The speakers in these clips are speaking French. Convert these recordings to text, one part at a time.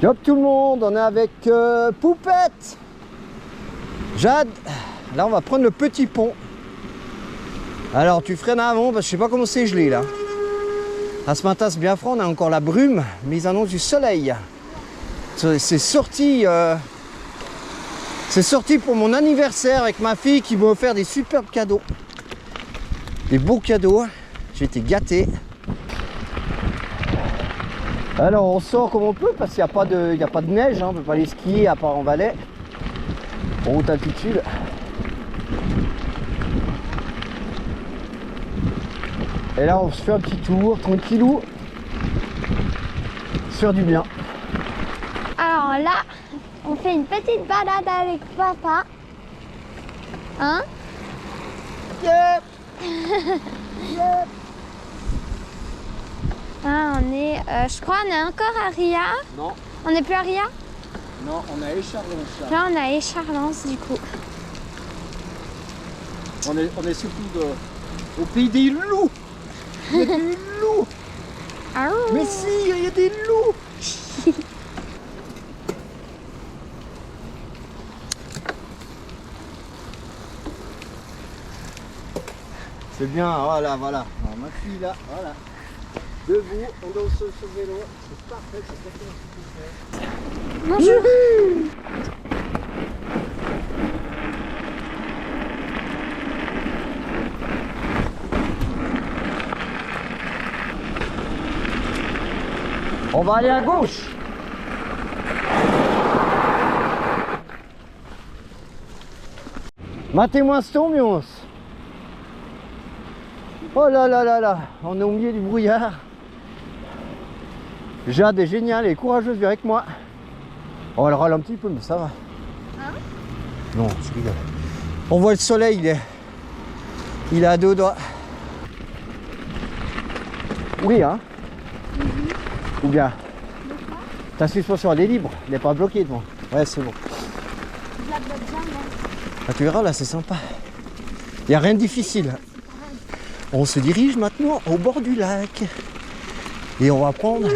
Hop tout le monde, on est avec Poupette, Jade. Là on va prendre le petit pont. Alors tu freines avant parce que je sais pas comment c'est gelé là. À ce matin c'est bien froid, on a encore la brume, mais ils annoncent du soleil. C'est sorti pour mon anniversaire avec ma fille qui m'a offert des superbes cadeaux. Des beaux cadeaux, j'ai été gâté. Alors on sort comme on peut parce qu'il n'y a pas de neige, hein, on ne peut pas aller skier à part en Valais. En haute altitude. Et là on se fait un petit tour, tranquillou. Se faire du bien. Alors là, on fait une petite balade avec papa. Hein? Yep. Yep. Ah, on est, je crois, on est encore à Ria. Non, On n'est plus à Ria? non, on a Écharlens là. Là, on est à Écharlens du coup. On est surtout au pays des loups. Il y a des loups. Ah, Mais si, il y a des loups. C'est bien, voilà, voilà. Alors, ma fille là, voilà. Debout, on danse sur le vélo. C'est parfait, c'est exactement ce qu'il faut faire. bonjour. On va aller à gauche. Matez-moi cette ambiance. Oh là là là là, on est au milieu du brouillard. Jade est géniale et courageuse, viens avec moi. Oh, elle râle un petit peu, mais ça va. Hein? Non, je rigole. On voit le soleil, il est à deux doigts. Oui, hein? Ou bien? Ta suspension, elle est libre, elle n'est pas bloquée devant. Ouais, c'est bon. Je la bloque jamais. Ah, tu verras, là, c'est sympa. Il n'y a rien de difficile. On se dirige maintenant au bord du lac. Et on va prendre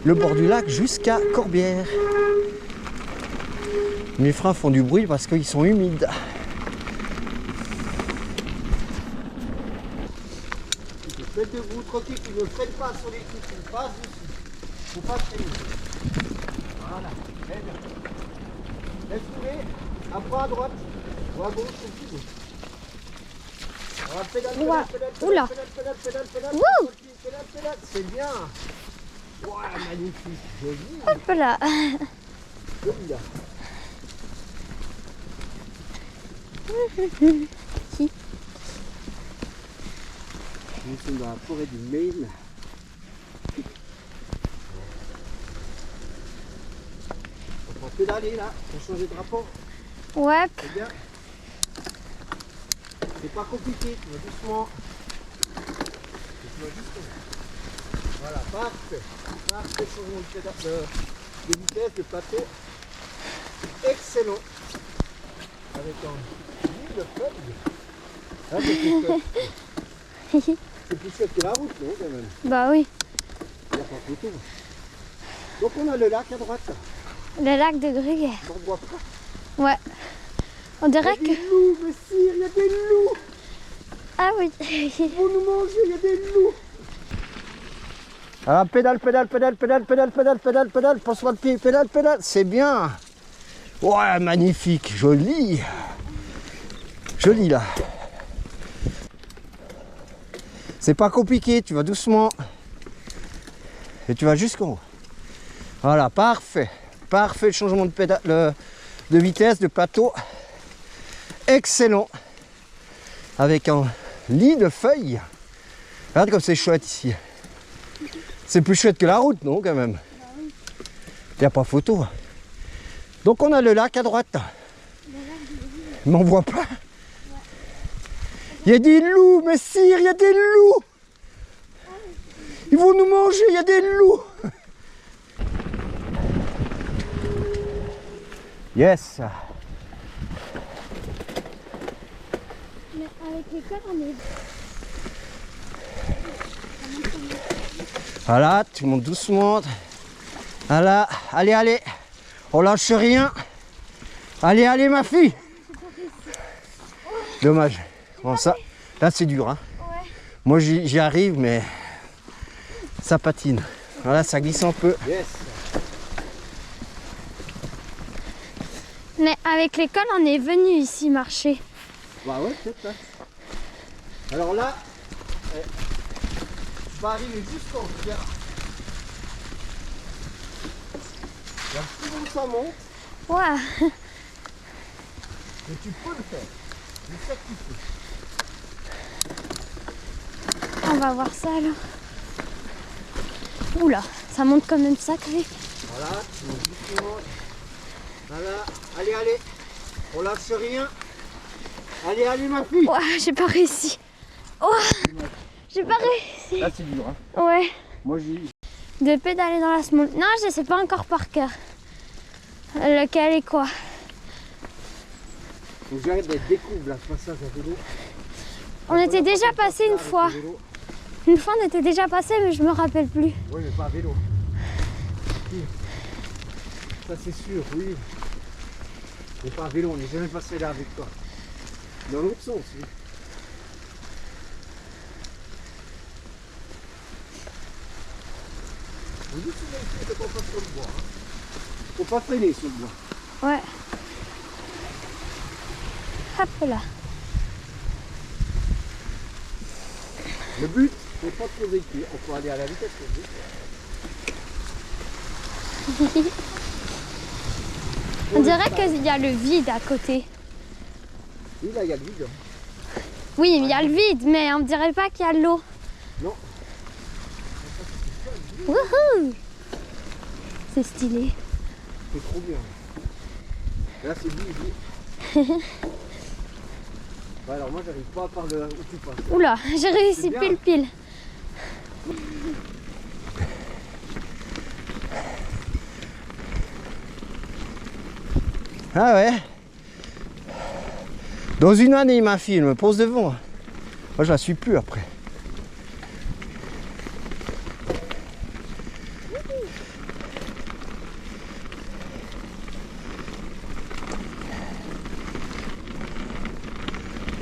le bord du lac jusqu'à Corbière. Mes freins font du bruit parce qu'ils sont humides. Tu te fais debout, tranquille, tu ne freines pas sur les trucs, tu passes dessus. Faut pas freiner. Voilà, très bien. Laisse courir, après à droite ou à gauche, comme tu veux. Alors, pédale, Ouah. pédale, Oula. pédale, pédale, pédale, Wouh. tranquille, pédale, pédale, c'est bien. Ouah, magnifique, joli, Hop là. joli là. Si. Nous sommes dans la forêt du Maine. On va pédaler là, pour changer de rapport. Ouais. C'est bien. C'est pas compliqué, tu vas doucement. Tu vas doucement. Voilà, parfait. Parfait, changement de pédale, de vitesse, de plateau. Excellent. Avec un lit de feuilles. Là, c'est plus chouette. C'est plus chouette que la route, non, quand même. Bah oui. Il n'y a pas photo. Donc on a le lac à droite. Le lac de Gruguer. On ne voit pas. Ouais. On dirait Il y a que... des loups, mais si, il y a des loups. Ah oui. Ils vont nous manger, il y a des loups. Alors pédale, pédale, pédale, pédale, pédale, pédale, pédale, pédale, pense-moi le pied, pédale, pédale, c'est bien. Ouais, magnifique, joli. Joli là. C'est pas compliqué, tu vas doucement. Et tu vas jusqu'en haut. Voilà, parfait. Parfait le changement de pédale, de vitesse, de plateau. Excellent. Avec un lit de feuilles. Regarde comme c'est chouette ici. C'est plus chouette que la route, non, quand même? Il n'y a pas photo. Donc on a le lac à droite. Mais on voit pas. Il y a des loups, mais sire, il y a des loups. Ils vont nous manger, il y a des loups. Yes. Mais avec les cœurs, on est... Voilà, tu montes doucement. Voilà, allez, allez. On lâche rien. Allez, allez, ma fille. Dommage. Bon, ça, là, c'est dur. Hein. Ouais. Moi, j'y arrive, mais ça patine. Voilà, ça glisse un peu. Yes. Mais avec l'école, on est venu ici marcher. Bah ouais, peut-être. Hein. Alors là, tu vas arriver jusqu'en pierre. Il y a un petit bout, ça monte, Ouais. mais tu peux le faire. Je sais que tu peux. On va voir ça alors. Oula, ça monte quand même sacré. Voilà, tu montes justement. Voilà, allez, allez. On lâche rien. Allez, allez, ma fille. Ouah, j'ai pas réussi. Ouah, j'ai pas réussi. Là, c'est dur. Hein. Ouais. Moi, j'y. De pédaler dans la small. Non, je sais pas encore par cœur. Lequel est quoi? Donc, j'arrête d'être découvre là, ce passage à vélo. On était déjà passé une fois. Une fois, on était déjà passé, mais je me rappelle plus. Oui, mais pas à vélo. Si. Ça, c'est sûr, oui. Mais pas à vélo, on n'est jamais passé là avec toi. Dans l'autre sens, oui. Vous dites souvent qu'il faut qu'on passe sur le bois. Hein. Faut pas freiner sur le bois. Ouais. Hop là. Le but, c'est pas de poser le pied. On peut aller à la vitesse qu'on veut. On dirait qu'il y a le vide à côté. Oui, là, il y a le vide. Hein. Oui, il y a le vide, mais on dirait pas qu'il y a l'eau. Non. Wouhou! C'est stylé. C'est trop bien. Là, c'est vide. Ouais, alors moi, j'arrive pas par le où tu passes. Oula, j'ai réussi C'est bien. pile pile. Ah ouais. Dans une année, ma fille, elle me pose devant. Moi, je la suis plus après.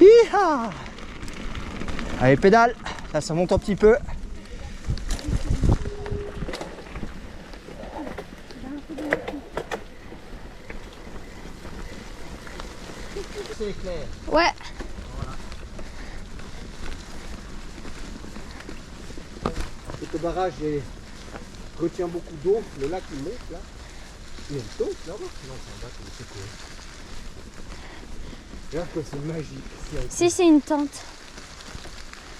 Hi-ha! Allez, pédale. Là, ça monte un petit peu. C'est clair. Ouais. Ce barrage retient beaucoup d'eau. Le lac il monte là. Il y a une taupe là-bas. Non, c'est un bateau, c'est quoi? Regarde que c'est magique. Si, c'est une tente.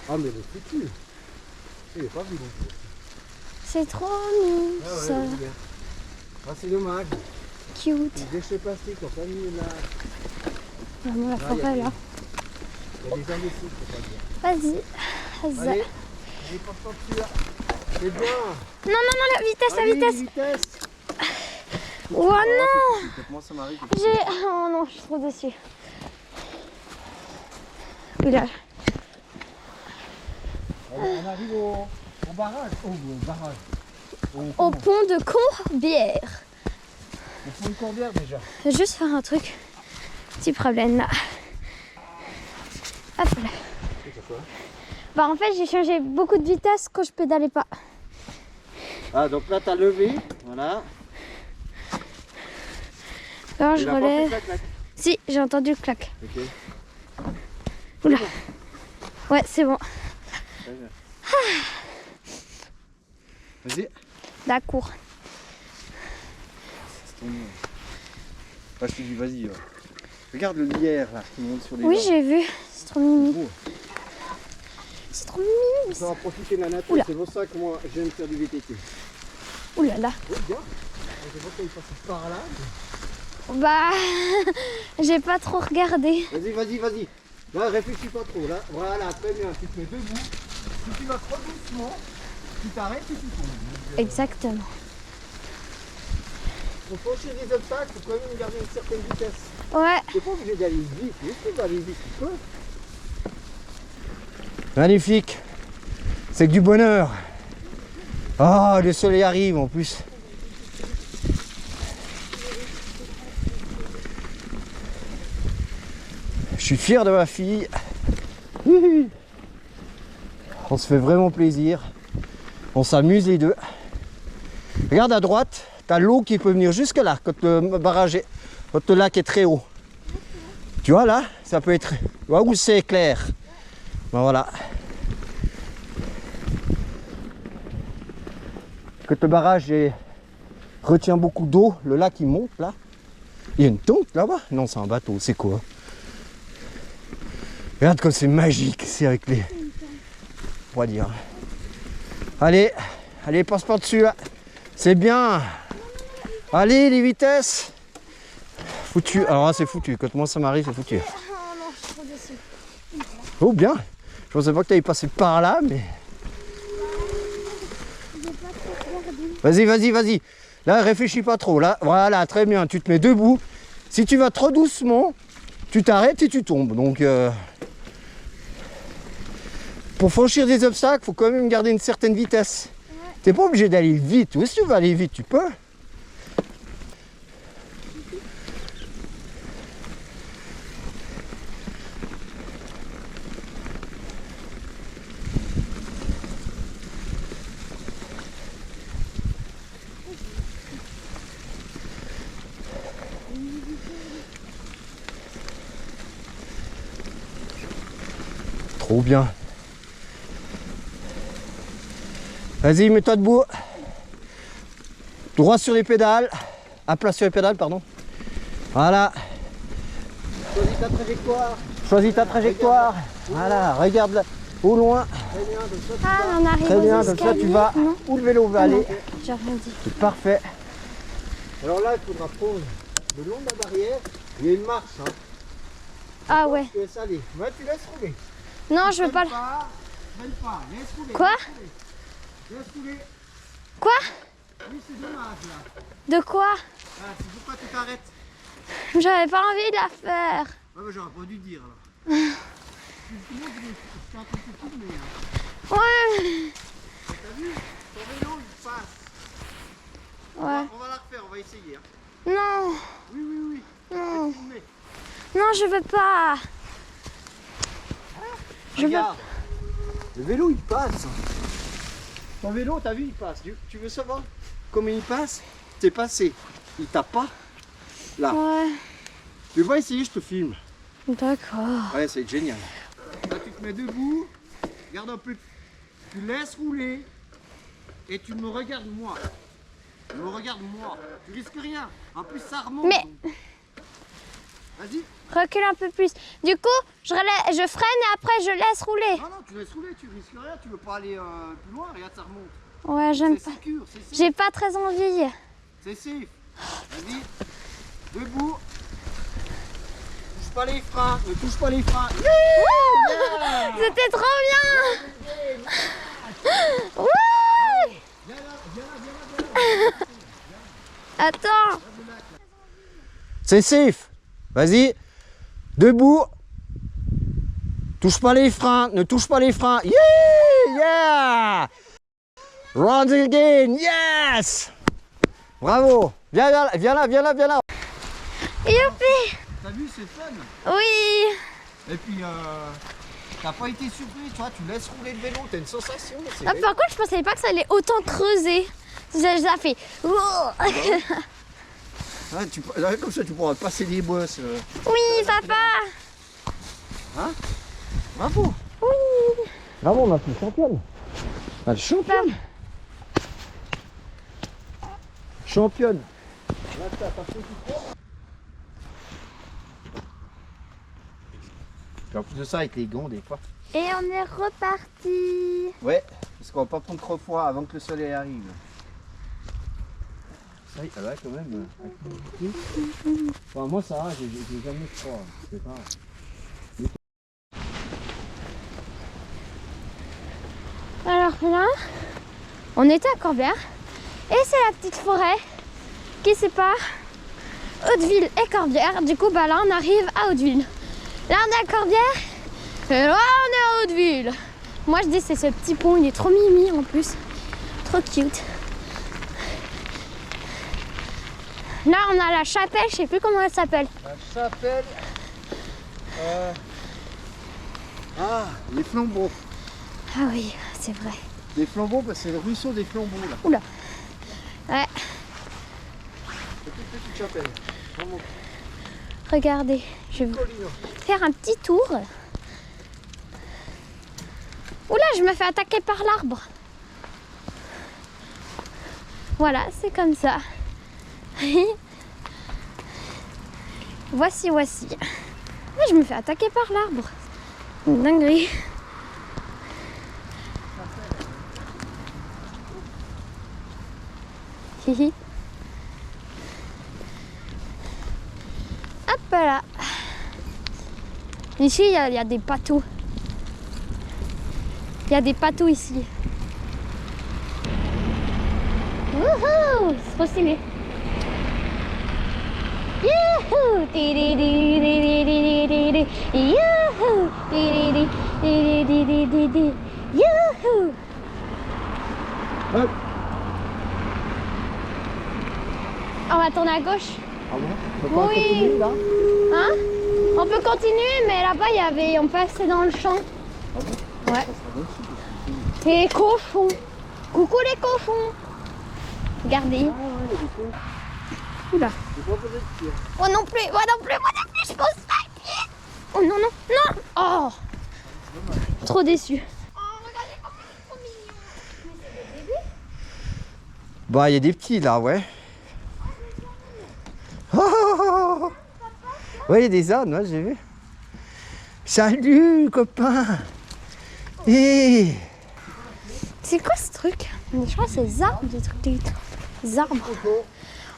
Ah mais le futur. Il n'est pas vu non plus. C'est trop mignon, Ah ouais, ça. le bien. Ah c'est dommage. Cute. Les déchets plastiques ont pas mis là. Vraiment, la Ah, forêt là. Il y a des imbéciles, faut pas dire. Vas-y. Vas-y. Allez, j'ai pas de peinture. C'est bien. Non, non, non, la vitesse, la Allez, vitesse. vitesse. Oh non! Moi ça m'arrive. J'ai. Oh non, je suis trop déçue. Oui, là. On arrive au barrage. Au barrage. Au pont de Corbière. Au pont de Corbière déjà. Je vais juste faire un truc. Petit problème là. Hop là. C'est quoi? Bah en fait j'ai changé beaucoup de vitesse quand je pédalais pas. Ah donc là t'as levé, voilà. Quand je Il a pas fait relève. clac, clac. Si, j'ai entendu le clac. Ok. Oula. Ouais, c'est bon. Vas-y. D'accord. C'est ton nom. Bah, je te dis vas-y. Regarde le lierre là qui monte sur les Oui, arbres. j'ai vu. C'est trop mimi. Beau. C'est trop mimi. Ça va profiter de la nature, Oula. c'est pour ça que moi j'aime faire du VTT. Ouh là là. Oh bien. Je vois qu'il passe par là. Bah, j'ai pas trop regardé. Vas-y, vas-y, vas-y. Là, réfléchis pas trop. Là, voilà, très bien. Tu te mets debout. Si tu vas trop doucement, tu t'arrêtes et tu tombes. Exactement. Pour franchir des obstacles, il faut quand même garder une certaine vitesse. Ouais. Tu n'es pas obligé d'aller vite, mais si tu vas aller vite, tu peux. Magnifique. C'est que du bonheur. Ah, le soleil arrive en plus. suis fier de ma fille. On se fait vraiment plaisir. On s'amuse les deux. Regarde à droite, tu as l'eau qui peut venir jusque là, quand le barrage est, quand le lac est très haut. Tu vois là, ça peut être... Tu vois où c'est clair. Ben voilà. Quand le barrage retient beaucoup d'eau, le lac il monte là. Il y a une tonte là-bas. Non, c'est un bateau, c'est quoi? Regarde comme c'est magique, c'est avec les... On va dire. Allez, allez, passe par dessus là. C'est bien. Allez, les vitesses. Foutu. Alors là, c'est foutu. Quand moi ça m'arrive, c'est foutu. Oh non, je suis trop déçue. Oh, bien. Je pensais pas que tu allais passer par là, mais... Vas-y, vas-y, vas-y. Là, réfléchis pas trop. Là, voilà, très bien. Tu te mets debout. Si tu vas trop doucement, tu t'arrêtes et tu tombes. Donc, pour franchir des obstacles, il faut quand même garder une certaine vitesse. Ouais. Tu n'es pas obligé d'aller vite. Oui, si tu veux aller vite, tu peux. Trop bien. Vas-y, mets-toi debout. Droit sur les pédales. À plat sur les pédales, pardon. Voilà. Choisis ta trajectoire. Choisis ta trajectoire. Voilà, regarde là, au loin. Ah, on arrive très bien, comme ça tu vas où le vélo va aller. J'ai rien dit. C'est parfait. Alors là, il faudra prendre le long de la barrière. Il y a une marche. Hein. Ah ouais. Tu laisses aller. Ouais, tu laisses rouler. Non, je veux pas. Laisse rouler. Quoi? Laisse rouler. Quoi? Oui, c'est dommage là. De quoi? Ah, c'est pourquoi tu t'arrêtes. J'avais pas envie de la faire. Ouais, mais j'aurais pas dû dire alors. Je suis en train de te filmer. Ouais. T'as vu? Ton vélo il passe. Ouais. On va la refaire, on va essayer. Hein. Non. Oui, oui, oui. Non. Non, je veux pas. Regarde, le vélo il passe. Ton vélo, t'as vu, il passe. Tu veux savoir comment il passe? T'es passé. Il tape pas là. Ouais. Tu vas essayer, je te filme. D'accord. Ouais, c'est génial. Là, tu te mets debout. Regarde un peu. Tu laisses rouler. Et tu me regardes moi. Tu me regardes moi. Tu risques rien. En plus, ça remonte. Mais... Vas-y. Recule un peu plus. Du coup, je freine et après je laisse rouler. Non, non, tu laisses rouler, tu risques rien. Tu veux pas aller plus loin. Regarde, ça remonte. Ouais, j'aime pas. J'ai pas très envie. C'est safe. Vas-y. Debout. Touche pas les freins. Ne touche pas les freins. Yeah. C'était trop bien. Ouais. Viens là. Attends. C'est safe. Vas-y. Debout. Touche pas les freins. Ne touche pas les freins. Yeah. Round again. Yes. Bravo. Viens là. Youpi. T'as vu, c'est fun. Oui. Et puis, t'as pas été surpris, tu vois, tu laisses rouler le vélo, t'as une sensation. Ah, par contre, je pensais pas que ça allait autant creuser. Ça fait... Ah, comme ça, tu pourras passer des bosses. Oui, papa. Hein? Bravo. Oui. Bravo, ma fille championne. Elle est championne. Championne. Là, t'as pas fait du sport. En plus de ça, avec les gonds, des fois. Et on est reparti. Ouais, parce qu'on va pas prendre trop froid avant que le soleil arrive. Ça va quand même. Enfin, moi, ça va, j'ai jamais froid. C'est pas. Alors là, on était à Corbière et c'est la petite forêt qui sépare Hauteville et Corbière. Du coup, bah là, on arrive à Hauteville. Là, on est à Corbière et là, on est à Hauteville. Moi, je dis c'est ce petit pont, il est trop mimi en plus. Trop cute. Là, on a la chapelle, je sais plus comment elle s'appelle. La chapelle Ah, les flambeaux. Ah oui, c'est vrai. Les flambeaux, bah, c'est le ruisseau des flambeaux là. Oula. Ouais, Petite chapelle. Vraiment. regardez, je vais faire un petit tour. Oula, je me fais attaquer par l'arbre. Voilà, c'est comme ça. Voici. Ouais, je me fais attaquer par l'arbre. Une dinguerie. Hihi. Hop là. Ici, il y a des patous. Il y a des patous ici. Wouhou, c'est trop stylé. Youhou, di-di-di-di-di-di-di-di. Youhou, di-di-di-di-di-di-di. Youhou. Hop. On va tourner à gauche. Ah bon? On peut pas Oui. continuer, là? Hein? On peut continuer, mais là-bas, on passait dans le champ. Ah bon? Ouais. Ça va aussi. Et les cochons. Coucou les cochons. Regardez. Ah ouais, il y a des choses. Oula. J'ai pas posé de pied. Moi non plus, je pose pas le pied. Oh non, non, non. Oh. Trop déçu. Oh, regardez comme c'est trop mignon. Mais c'est des bébés. Bah, il y a des petits là, ouais. Oh, ouais, il y a des ânes, ouais, j'ai vu. Salut, copain. Et C'est quoi ce truc? Je crois que c'est des arbres, des trucs, des arbres.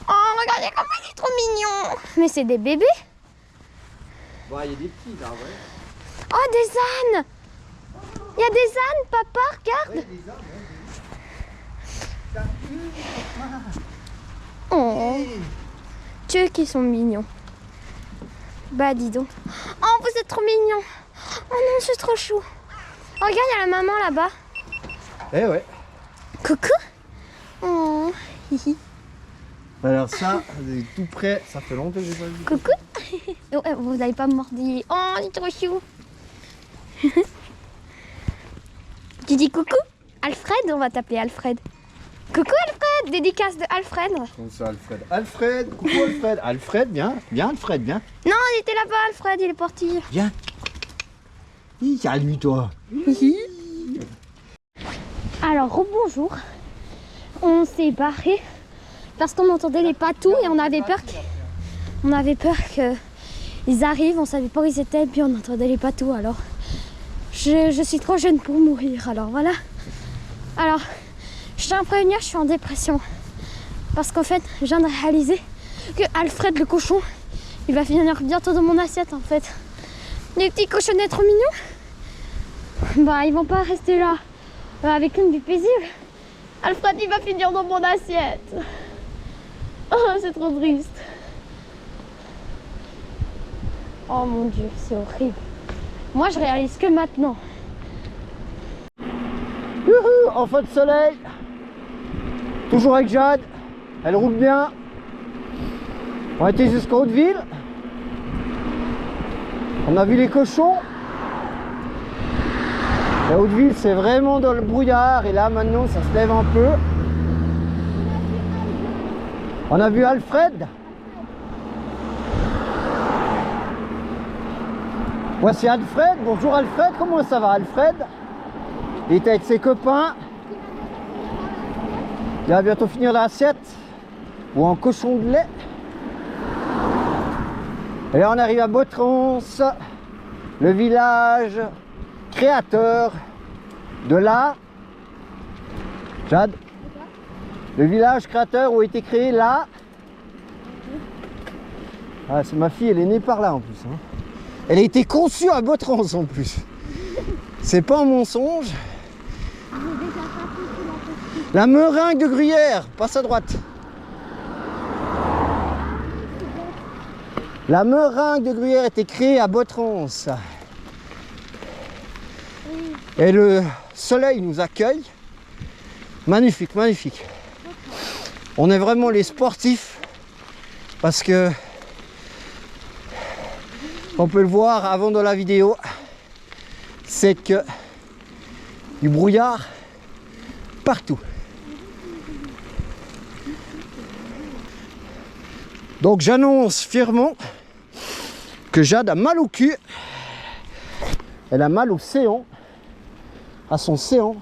Oh, regardez comme il est trop mignon. Mais c'est des bébés. bah, il y a des petits là, ouais. Oh, des ânes. Il y a des ânes, papa, regarde. Ouais, des ânes, ouais. Salut, copain. Oh, Dieu qui sont mignons. Bah dis donc. Oh, vous êtes trop mignons. Oh non, c'est trop chou. Oh, regarde, il y a la maman là-bas. Eh ouais. Coucou. Oh, hihi. Alors ça, tout près, ça fait longtemps que j'ai pas vu. Coucou. Oh, vous n'avez pas mordi. Oh, c'est trop chou. Tu dis coucou? Alfred, on va t'appeler Alfred. Coucou Alfred, dédicace de Alfred. Comment ça, Alfred? Alfred, coucou Alfred. Alfred, viens. Viens, Alfred, viens. Non, il était là-bas, Alfred, il est parti. Viens. Salut, toi. Alors, rebonjour. On s'est barré parce qu'on entendait les patous et on avait peur qu'ils arrivent, on savait pas où ils étaient, puis on entendait les patous. Alors, je suis trop jeune pour mourir, alors voilà. Alors, je tiens à prévenir, je suis en dépression. Parce qu'en fait, je viens de réaliser que Alfred le cochon, il va finir bientôt dans mon assiette en fait. Les petits cochonnets trop mignons, bah ils vont pas rester là avec une vie paisible. Alfred il va finir dans mon assiette. Oh c'est trop triste. Oh mon dieu, c'est horrible. Moi je réalise que maintenant. Youhou, enfin de soleil. Toujours avec Jade. Elle roule bien. On a été jusqu'à Hauteville. On a vu les cochons. La Hauteville, c'est vraiment dans le brouillard. Et là, maintenant, ça se lève un peu. On a vu Alfred. Voici Alfred. Bonjour Alfred. Comment ça va, Alfred? Il est avec ses copains. Il va bientôt finir l'assiette. Ou en cochon de lait. Et là, on arrive à Botrons, le village créateur de la... Jade, le village créateur où a été créé la... Ah, c'est ma fille, elle est née par là en plus. Hein. Elle a été conçue à Botrons en plus. C'est pas un mensonge. La meringue de Gruyère, passe à droite. La meringue de Gruyère a été créée à Botrons. Et le soleil nous accueille. Magnifique, magnifique. On est vraiment les sportifs parce que On peut le voir avant dans la vidéo, c'est que du brouillard partout. Donc j'annonce fièrement que Jade a mal au cul. Elle a mal au séant, à son séant.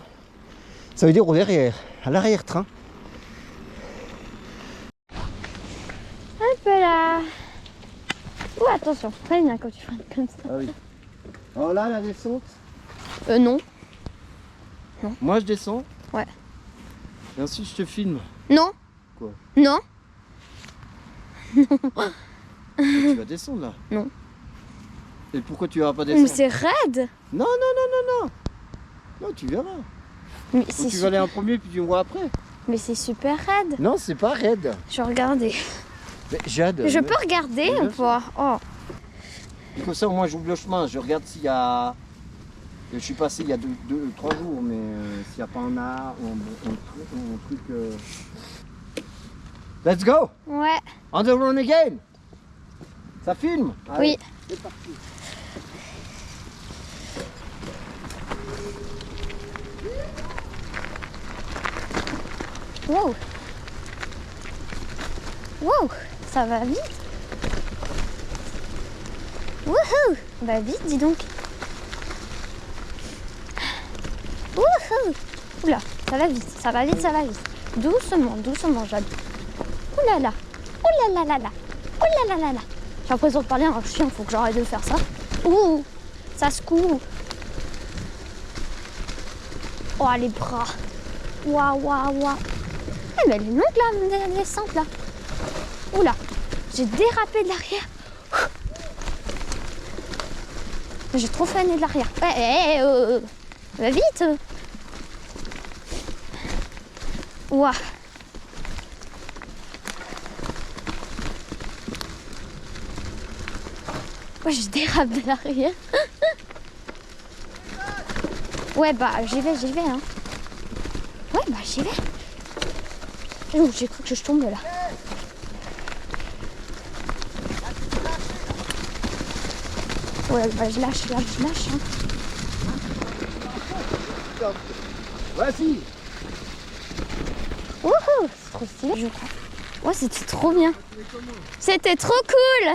Ça veut dire au derrière, à l'arrière-train. Un peu là. Oh attention, freine quand tu freines comme ça. Ah oui. Alors là, la descente. Non. Moi je descends. Ouais. Et ensuite je te filme. Non. Quoi? Non. Tu vas descendre là. Non. Et pourquoi tu vas pas Mais descendre? c'est raide. Non, non, non, non, non. Non, tu verras. Mais Donc, c'est tu vas aller en premier puis tu me vois après. Mais c'est super raide. Non, c'est pas raide. Je vais regarder. Mais Jade. Je peux regarder bien ou pas? Oh. Comme ça, moi j'ouvre le chemin. Je regarde s'il y a. Je suis passé il y a 3 jours, mais s'il n'y a pas un art ou un truc. Let's go! Ouais. On the run again! Ça filme? Allez, Oui. c'est parti. Wow. Wow. Ça va vite. Wouhou. Bah vite, dis donc. Wouhou. Oula, ça va vite, ça va vite, ça va vite. Doucement, doucement, Jade. Ouh là là. Ouh là là là là. Ouh là là là là. J'ai l'impression de parler à un chien, faut que j'arrête de faire ça. Ouh, ça secoue. Oh, les bras. Waouh, waouh, waouh. Eh, mais elle est longue la descente là. Oula, j'ai dérapé de l'arrière. J'ai trop freiné de l'arrière. Va vite. Ouah. Moi, je dérape de l'arrière. Ouais, bah, j'y vais, hein. Ouais, bah, j'y vais. Oh, j'ai cru que je tombe là. Ouais, bah, je lâche, hein. Voici! Wouhou, c'est trop stylé, je crois. Ouais, c'était trop bien. C'était trop cool.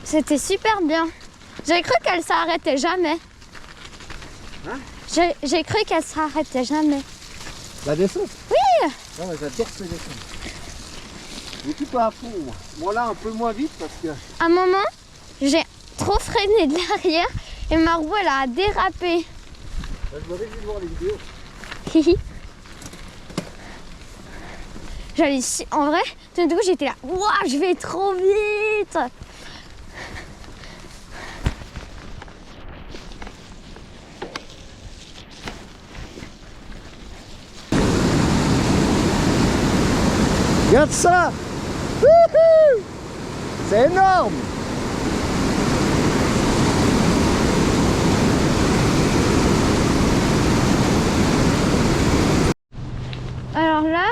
C'était super bien. J'ai cru qu'elle s'arrêtait jamais. Hein? J'ai cru qu'elle s'arrêtait jamais. La descente? Oui. Non, mais j'adore ces descentes. Mais tu pas à fond, moi. Moi là, un peu moins vite parce que. À un moment, j'ai trop freiné de l'arrière et ma roue, elle a dérapé. Là, je me réjouis de voir les vidéos. Hihi. En vrai, tout d'un coup, j'étais là. Waouh, je vais trop vite. Regarde ça! Wouhou! C'est énorme! Alors là,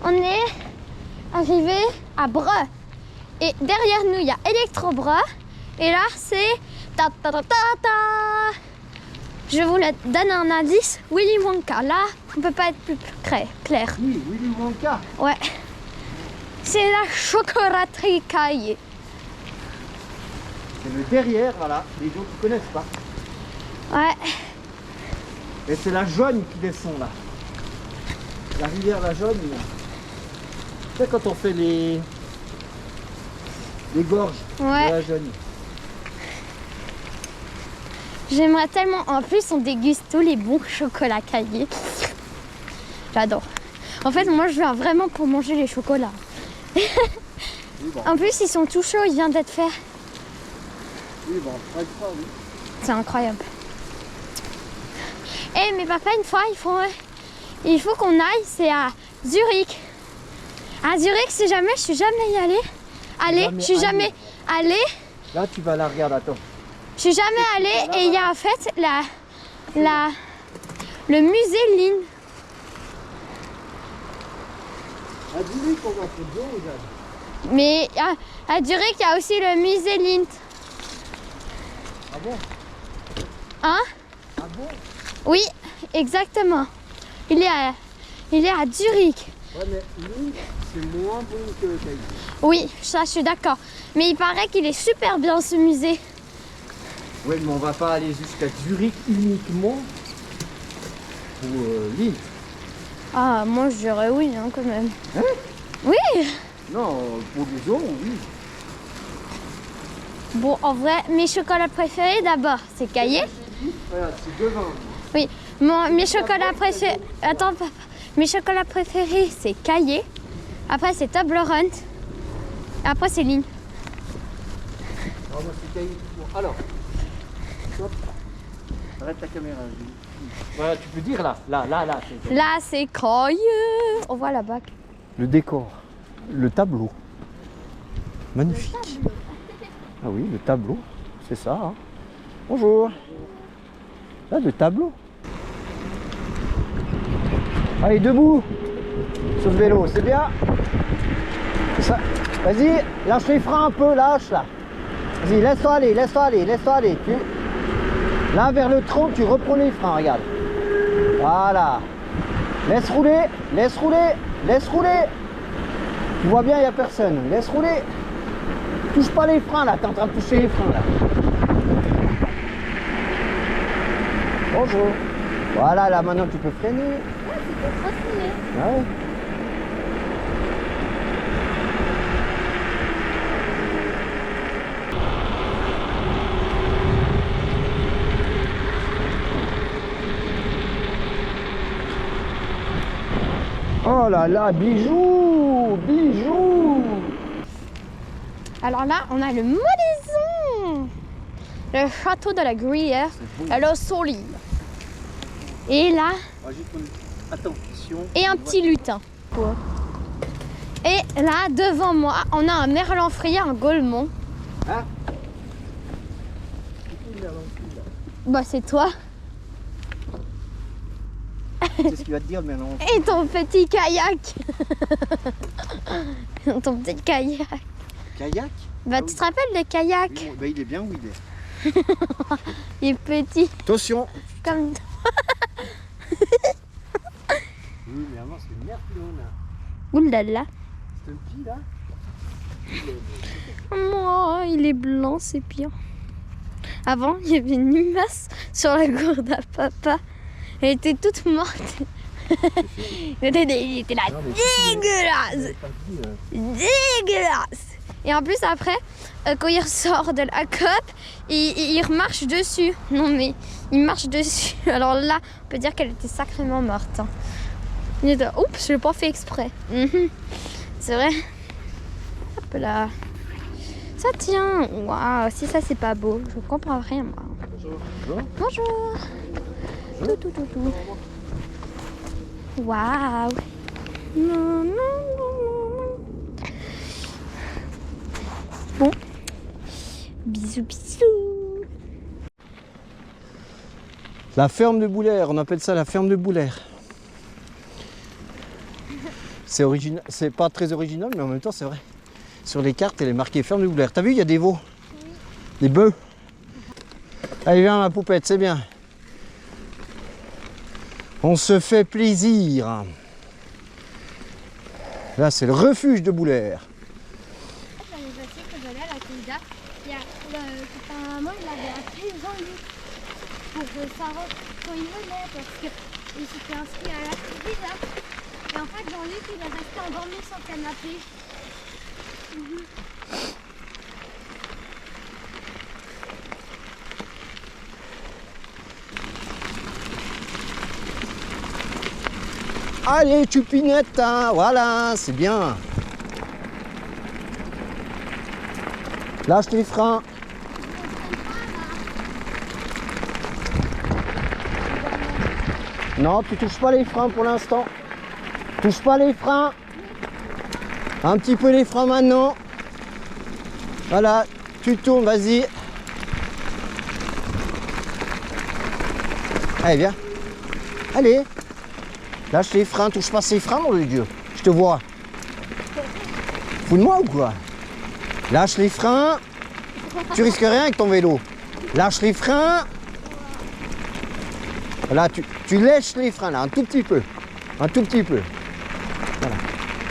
on est arrivé à Breux. Et derrière nous, il y a Electro-Breux. Et là, c'est ta ta ta ta ta. Je vous donne un indice. Willy Wonka. Là, on peut pas être plus clair. Oui, Willy Wonka. Ouais. C'est la chocolaterie Caillé. C'est le derrière, voilà. Les gens qui connaissent pas. Ouais. Et c'est la Jaune qui descend là. La rivière la Jaune. Tu sais quand on fait les gorges de Ouais. la Jaune. J'aimerais tellement. En plus, on déguste tous les bons chocolats Caillé. J'adore. En fait, moi, je viens vraiment pour manger les chocolats. Oui, bon. En plus, ils sont tout chauds, ils viennent d'être faits. Oui, bon, pas une fois, oui. C'est incroyable. Eh, mais papa, une fois, il faut qu'on aille, c'est à Zurich. À Zurich, si jamais, je suis jamais y allée. Je suis jamais allée. Là, tu vas la regarder, attends. Je suis jamais allée et il y a en fait le musée Lynn. À Zurich, on va faire bien, Jade. Mais à Zurich, il y a aussi le musée Lindt. Ah bon? Hein? Ah bon? Oui, exactement. Il est à Zurich. Ouais, mais Lindt, c'est moins bon que Caillou. Oui, ça, je suis d'accord. Mais il paraît qu'il est super bien, ce musée. Ouais, mais on va pas aller jusqu'à Zurich uniquement pour Lindt. Ah, moi, je dirais oui, hein, quand même. Hein? Oui. Non, pour les autres, oui. Bon, en vrai, mes chocolats préférés, d'abord, c'est Caillé. Voilà, c'est devant. Oui, mes chocolats préférés... Attends, papa. Mes chocolats préférés, c'est Caillé. Après, c'est Toblerone. Et après, c'est Lindt. Alors, moi, c'est Caillou. Bon, alors, stop. Arrête ta caméra. Voilà, tu peux dire là. C'est... Là, c'est Caillé. On voit là-bas. Le décor, le tableau. Magnifique. Ah oui, le tableau, c'est ça. Hein. Bonjour. Là, le tableau. Allez, debout. Sur le vélo, c'est bien. Ça. Vas-y, lâche les freins un peu, lâche là. Vas-y, laisse-toi aller, laisse-toi aller, laisse-toi aller. Là, vers le tronc, tu reprends les freins, regarde. Voilà. Laisse rouler, laisse rouler, laisse rouler. Tu vois bien, il n'y a personne. Laisse rouler. Touche pas les freins là, tu es en train de toucher les freins là. Bonjour. Voilà, là maintenant tu peux freiner. Ouais, c'était trop stylé. Ouais. Oh là là, bijoux, bijoux. Alors là, on a le Molaison. Le château de la Gruyère, à la Solie. Et là, Attention. et un petit lutin. Et là, devant moi, on a un merlan frayé, un Gaulmont. Hein? Bah, c'est toi. C'est ce qu'il va te dire maintenant. Et ton petit kayak. Ton petit kayak. Kayak? Bah, Ah tu oui. te rappelles le kayak? Oui, bah, il est bien où il est. Il est petit, Attention. comme... Oui, mais avant c'est une merde là. Oulala. C'est un petit là. Oh, il est blanc, c'est pire. Avant, il y avait une limace sur la gourde à papa. Elle était toute morte. Il était là, Non, mais dégueulasse. Dégueulasse. Et en plus, après, quand il ressort de la cope, il remarche dessus. Non, mais il marche dessus. Alors là, on peut dire qu'elle était sacrément morte. Hein. Il était là, oups, je l'ai pas fait exprès. C'est vrai. Hop là. Ça tient. Waouh, si ça c'est pas beau, je comprends rien moi. Bonjour. Bonjour. Tout. Waouh. Non. Bon. Bisous. La ferme de Boulaire, on appelle ça la ferme de Boulaire. C'est original, c'est pas très original, mais en même temps c'est vrai. Sur les cartes, elle est marquée ferme de Boulaire. T'as vu, il y a des veaux, des bœufs. Allez, viens ma poupette, c'est bien. On se fait plaisir. Là, c'est le refuge de Boulaire. L'année passée, quand j'allais à la corrida, il y a un maman, il avait appelé Jean-Luc pour savoir quand il venait parce qu'il s'était inscrit à la corrida. Et en fait, Jean-Luc, il est resté endormi sur le canapé. Allez, Chupinette, hein, voilà, c'est bien. Lâche les freins. Non, tu touches pas les freins pour l'instant. Touche pas les freins. Un petit peu les freins maintenant. Voilà, tu tournes, vas-y. Allez, viens. Allez. Lâche les freins, touche pas ces freins, mon Dieu. Je te vois. fous de moi ou quoi? Lâche les freins. Tu risques rien avec ton vélo. Lâche les freins. Là, tu lèches les freins, là, un tout petit peu. Un tout petit peu. Voilà.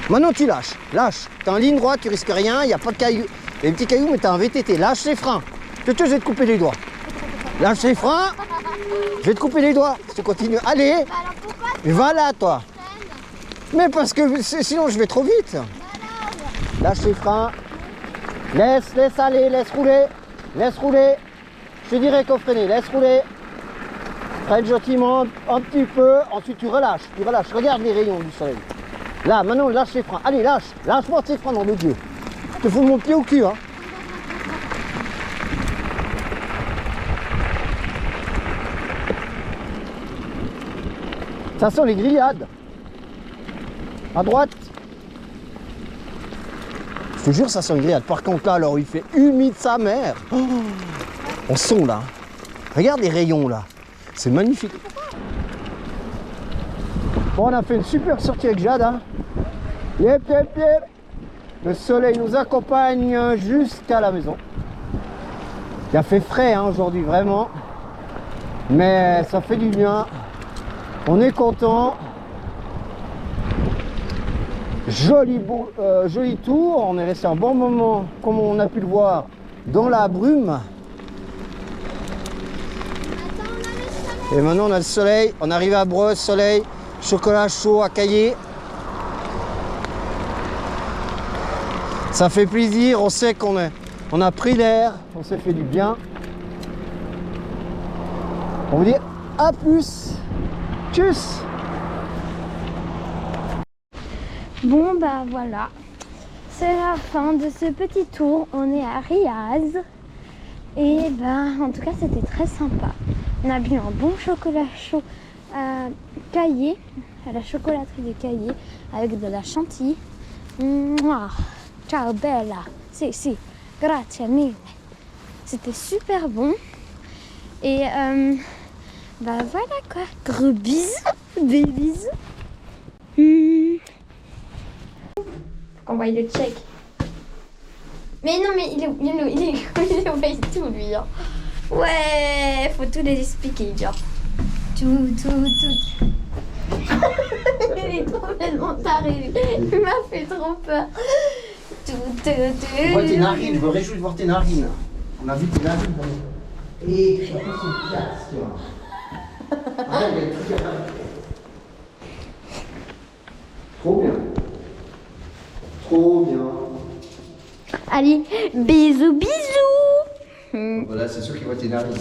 Maintenant, tu lâches. Lâche. T'es en ligne droite, tu risques rien, il n'y a pas de cailloux. Il y a des petits cailloux, mais t'as un VTT. Lâche les freins. Je vais te couper les doigts. Lâche les freins. Je vais te couper les doigts. Si tu continues. Allez. Alors pourquoi Et va là, toi. Mais parce que sinon, je vais trop vite. Lâche les freins. Laisse aller, laisse rouler. Laisse rouler. Je te dirais qu'au freiner, laisse rouler. Freine gentiment, un petit peu. Ensuite, tu relâches. Regarde les rayons du soleil. Là, maintenant, lâche les freins. Allez, lâche. Lâche-moi tes freins dans le Dieu. Je te fous mon pied au cul, hein. Ça sent les grillades. À droite. Je te jure, ça sent les grillades. Par contre, là, alors, il fait humide sa mère. Oh, on sent là. Regarde les rayons là. C'est magnifique. Bon, on a fait une super sortie avec Jade. Hein. Yep, yep, yep. Le soleil nous accompagne jusqu'à la maison. Il a fait frais hein, aujourd'hui, vraiment. Mais ça fait du bien. On est content. Joli tour. On est resté un bon moment, comme on a pu le voir, dans la brume. Et maintenant on a le soleil. On arrive à Breux, soleil, chocolat chaud à Caillé. Ça fait plaisir. On sait qu'on a pris l'air. On s'est fait du bien. On vous dit à plus. Tchuss. Bon bah voilà, c'est la fin de ce petit tour. On est à Riaz et ben en tout cas c'était très sympa. On a bu un bon chocolat chaud à Caillé, à la chocolaterie de Caillé avec de la chantilly. Mouah. Ciao bella, si, grazie mille. C'était super bon et bah voilà quoi. Gros bisous, des bisous. On voit le check. Mais non, mais il envoie tout lui. Hein. Ouais, faut tout les expliquer, genre. Tout. Il est complètement taré. Il m'a fait trop peur. Tout. Je vois tes narines, je me réjouis de voir tes narines. On a vu tes narines. Et c'est une pièce, tu vois. Trop bien. Trop bien. Allez, bisous. Voilà, c'est ceux qui voient tes narines.